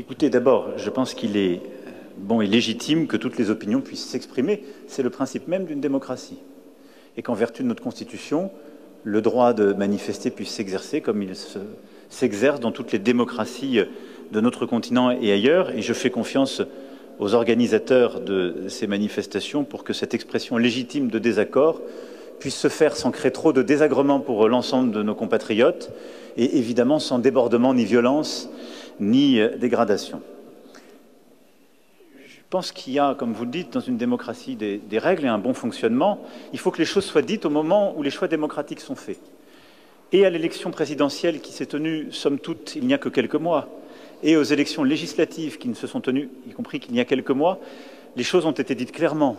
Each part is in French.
Écoutez, d'abord, je pense qu'il est bon et légitime que toutes les opinions puissent s'exprimer. C'est le principe même d'une démocratie. Et qu'en vertu de notre Constitution, le droit de manifester puisse s'exercer comme il s'exerce dans toutes les démocraties de notre continent et ailleurs. Et je fais confiance aux organisateurs de ces manifestations pour que cette expression légitime de désaccord puisse se faire sans créer trop de désagréments pour l'ensemble de nos compatriotes et évidemment sans débordement ni violence ni dégradation. Je pense qu'il y a, comme vous le dites, dans une démocratie des règles et un bon fonctionnement. Il faut que les choses soient dites au moment où les choix démocratiques sont faits. Et à l'élection présidentielle qui s'est tenue, somme toute, il n'y a que quelques mois, et aux élections législatives qui ne se sont tenues, y compris qu'il y a quelques mois, les choses ont été dites clairement.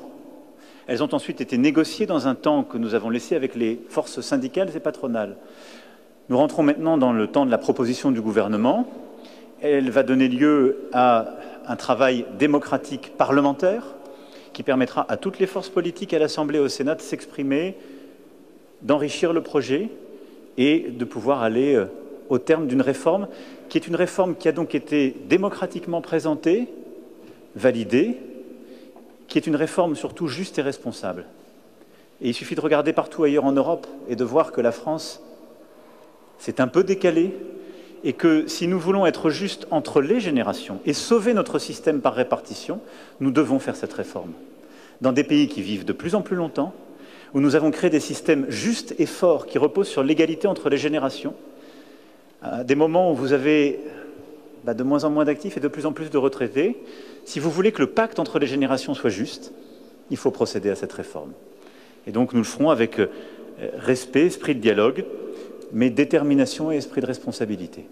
Elles ont ensuite été négociées dans un temps que nous avons laissé avec les forces syndicales et patronales. Nous rentrons maintenant dans le temps de la proposition du gouvernement. Elle va donner lieu à un travail démocratique parlementaire qui permettra à toutes les forces politiques, à l'Assemblée et au Sénat, de s'exprimer, d'enrichir le projet et de pouvoir aller au terme d'une réforme qui est une réforme qui a donc été démocratiquement présentée, validée, qui est une réforme surtout juste et responsable. Et il suffit de regarder partout ailleurs en Europe et de voir que la France s'est un peu décalée et que si nous voulons être justes entre les générations et sauver notre système par répartition, nous devons faire cette réforme. Dans des pays qui vivent de plus en plus longtemps, où nous avons créé des systèmes justes et forts qui reposent sur l'égalité entre les générations, à des moments où vous avez de moins en moins d'actifs et de plus en plus de retraités, si vous voulez que le pacte entre les générations soit juste, il faut procéder à cette réforme. Et donc nous le ferons avec respect, esprit de dialogue, mais détermination et esprit de responsabilité.